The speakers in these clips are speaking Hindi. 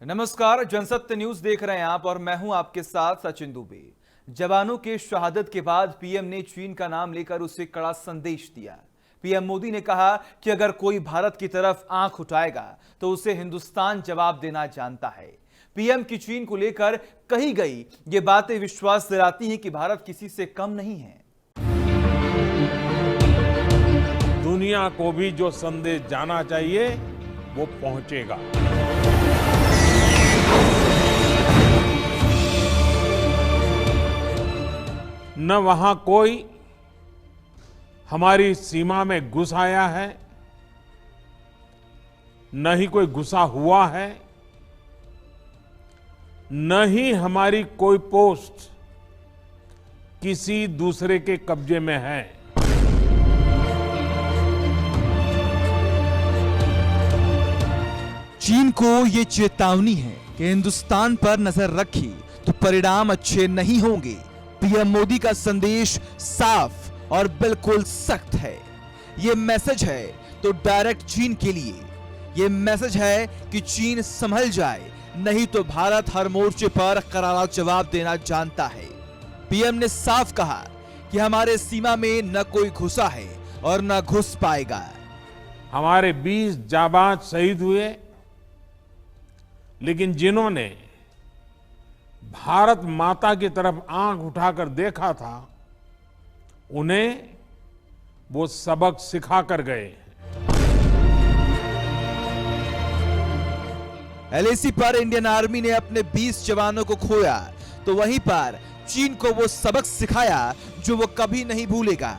नमस्कार, जनसत्य न्यूज देख रहे हैं आप और मैं हूं आपके साथ सचिन दुबे। जवानों के शहादत के बाद पीएम ने चीन का नाम लेकर उसे कड़ा संदेश दिया। पीएम मोदी ने कहा कि अगर कोई भारत की तरफ आंख उठाएगा तो उसे हिंदुस्तान जवाब देना जानता है। पीएम की चीन को लेकर कही गई ये बातें विश्वास दिलाती हैं कि भारत किसी से कम नहीं है। दुनिया को भी जो संदेश जाना चाहिए वो पहुंचेगा। न वहां कोई हमारी सीमा में घुस आया है, न ही कोई घुसा हुआ है, न ही हमारी कोई पोस्ट किसी दूसरे के कब्जे में है। चीन को ये चेतावनी है कि हिंदुस्तान पर नजर रखी तो परिणाम अच्छे नहीं होंगे। पीएम मोदी का संदेश साफ और बिल्कुल सख्त है। ये मैसेज है तो डायरेक्ट चीन के लिए। ये मैसेज है कि चीन संभल जाए, नहीं तो भारत हर मोर्चे पर करारा जवाब देना जानता है। पीएम ने साफ कहा कि हमारे सीमा में न कोई घुसा है और न घुस पाएगा। हमारे 20 जाबाज शहीद हुए, लेकिन जिन्होंने भारत माता की तरफ आंख उठाकर देखा था, उन्हें वो सबक सिखा कर गए। एलएसी पर इंडियन आर्मी ने अपने 20 जवानों को खोया, तो वहीं पर चीन को वो सबक सिखाया जो वो कभी नहीं भूलेगा।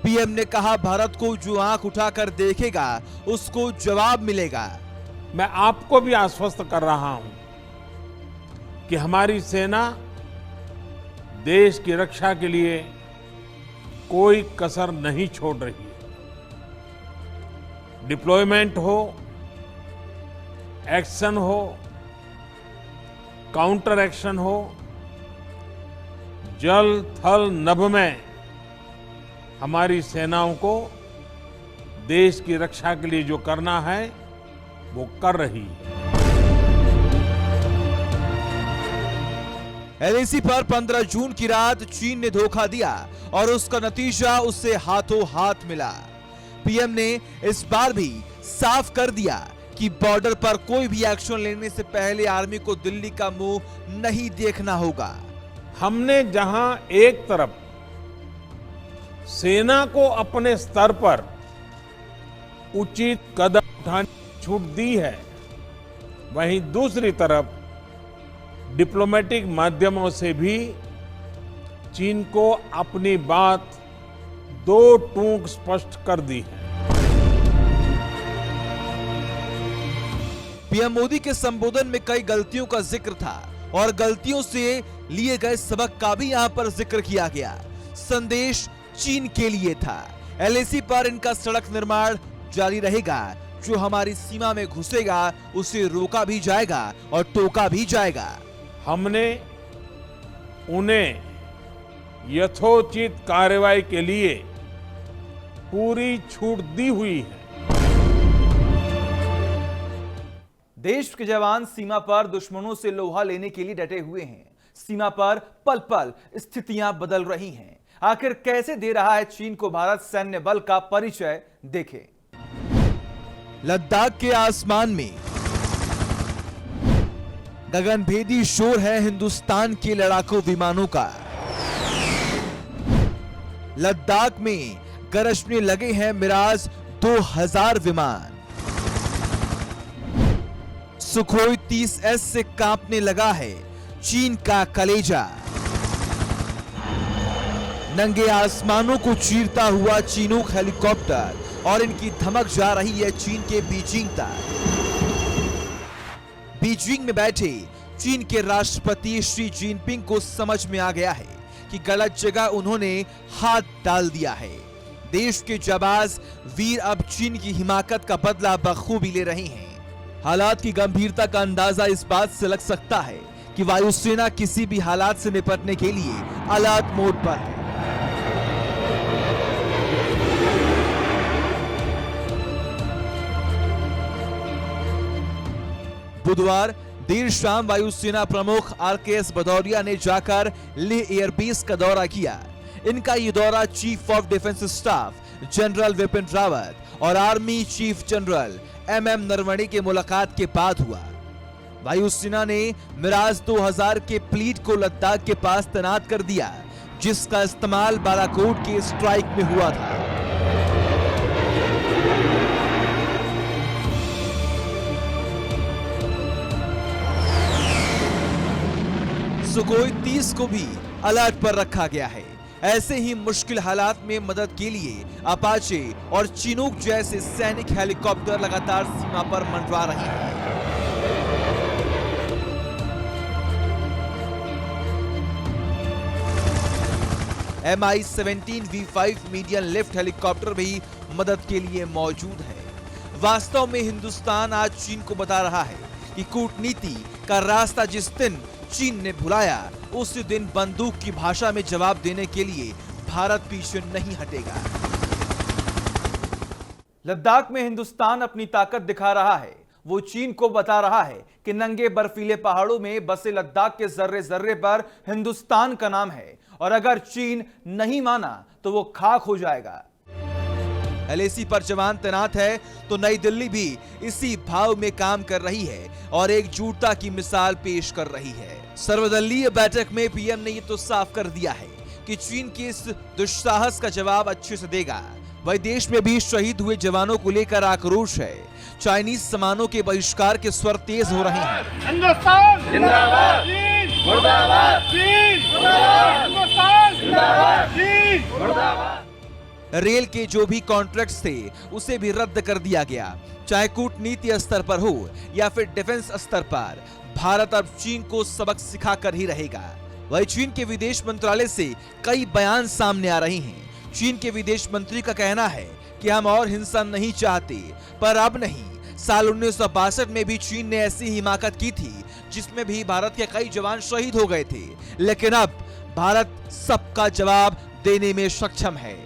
पीएम ने कहा, भारत को जो आंख उठाकर देखेगा उसको जवाब मिलेगा। मैं आपको भी आश्वस्त कर रहा हूं कि हमारी सेना देश की रक्षा के लिए कोई कसर नहीं छोड़ रही है। डिप्लॉयमेंट हो, एक्शन हो, काउंटर एक्शन हो, जल थल नभ में हमारी सेनाओं को देश की रक्षा के लिए जो करना है वो कर रही है। एलएसी पर 15 जून की रात चीन ने धोखा दिया और उसका नतीजा उससे हाथों हाथ मिला। पीएम ने इस बार भी साफ कर दिया कि बॉर्डर पर कोई भी एक्शन लेने से पहले आर्मी को दिल्ली का मुंह नहीं देखना होगा। हमने जहां एक तरफ सेना को अपने स्तर पर उचित कदम उठाने की छूट दी है, वहीं दूसरी तरफ डिप्लोमेटिक माध्यमों से भी चीन को अपनी बात दो टूक स्पष्ट कर दी है। पीएम मोदी के संबोधन में कई गलतियों का जिक्र था और गलतियों से लिए गए सबक का भी यहां पर जिक्र किया गया। संदेश चीन के लिए था। एलएसी पर इनका सड़क निर्माण जारी रहेगा। जो हमारी सीमा में घुसेगा उसे रोका भी जाएगा और टोका भी जाएगा। हमने उन्हें यथोचित कार्रवाई के लिए पूरी छूट दी हुई है। देश के जवान सीमा पर दुश्मनों से लोहा लेने के लिए डटे हुए हैं। सीमा पर पल पल स्थितियां बदल रही हैं। आखिर कैसे दे रहा है चीन को भारत सैन्य बल का परिचय, देखें। लद्दाख के आसमान में गगनभेदी शोर है हिंदुस्तान के लड़ाकू विमानों का। लद्दाख में गरजने लगे हैं मिराज 2000 विमान। सुखोई 30S से कांपने लगा है चीन का कलेजा। नंगे आसमानों को चीरता हुआ चीनूक हेलीकॉप्टर और इनकी धमक जा रही है चीन के बीजिंग तक। बीजिंग में बैठे चीन के राष्ट्रपति शी जिनपिंग को समझ में आ गया है कि गलत जगह उन्होंने हाथ डाल दिया है। देश के जाबाज वीर अब चीन की हिमाकत का बदला बखूबी ले रहे हैं। हालात की गंभीरता का अंदाजा इस बात से लग सकता है कि वायुसेना किसी भी हालात से निपटने के लिए अलर्ट मोड पर है। बुधवार देर शाम वायुसेना प्रमुख RKS भदौरिया ने जाकर लेह एयरबेस का दौरा किया। इनका ये दौरा chief of defence staff general Bipin Rawat और army chief general MM Naravane के मुलाकात के बाद हुआ। वायुसेना ने मिराज 2000 के प्लीट को लद्दाख के पास तैनात कर दिया, जिसका इस्तेमाल बालाकोट के स्ट्राइक में हुआ था। सुखोई 30 को भी अलर्ट पर रखा गया है। ऐसे ही मुश्किल हालात में मदद के लिए अपाचे और चिनूक जैसे सैनिक हेलीकॉप्टर लगातार सीमा पर मंडरा रहे हैं। Mi-17 V5 medium lift helicopter भी मदद के लिए मौजूद है। वास्तव में हिंदुस्तान आज चीन को बता रहा है कि कूटनीति का रास्ता जिस दिन चीन ने भुलाया, उस दिन बंदूक की भाषा में जवाब देने के लिए भारत पीछे नहीं हटेगा। लद्दाख में हिंदुस्तान अपनी ताकत दिखा रहा है। वो चीन को बता रहा है कि नंगे बर्फीले पहाड़ों में बसे लद्दाख के जर्रे जर्रे पर हिंदुस्तान का नाम है, और अगर चीन नहीं माना तो वो खाक हो जाएगा। LAC पर जवान तैनात है तो नई दिल्ली भी इसी भाव में काम कर रही है और एकजुटता की मिसाल पेश कर रही है। सर्वदलीय बैठक में PM ने ये तो साफ कर दिया है कि चीन के इस दुस्साहस का जवाब अच्छे से देगा। वही देश में भी शहीद हुए जवानों को लेकर आक्रोश है। चाइनीज सामानों के बहिष्कार के स्वर तेज हो रहे हैं। हिंदुस्तान जिंदाबाद, चीन मुर्दाबाद, चीन मुर्दाबाद, हिंदुस्तान जिंदाबाद, चीन मुर्दाबाद। रेल के जो भी कॉन्ट्रैक्ट्स थे उसे भी रद्द कर दिया गया। चाहे कूटनीति स्तर पर हो या फिर डिफेंस स्तर पर, भारत अब चीन को सबक सिखा कर ही रहेगा। वही चीन के विदेश मंत्रालय से कई बयान सामने आ रहे हैं। चीन के विदेश मंत्री का कहना है कि हम और हिंसा नहीं चाहते, पर अब नहीं। साल 1962 में भी चीन ने ऐसी हिमाकत की थी, जिसमें भी भारत के कई जवान शहीद हो गए थे। लेकिन अब भारत सबका जवाब देने में सक्षम है।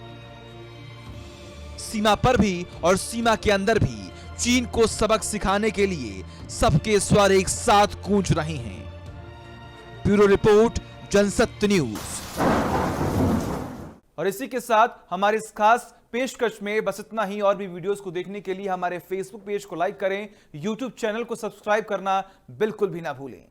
सीमा पर भी और सीमा के अंदर भी चीन को सबक सिखाने के लिए सबके स्वर एक साथ गूंज रहे हैं। Bureau report, Jansatya news. और इसी के साथ हमारे इस खास पेशकश में बस इतना ही। और भी वीडियोस को देखने के लिए हमारे फेसबुक पेज को लाइक करें, यूट्यूब चैनल को सब्सक्राइब करना बिल्कुल भी ना भूलें।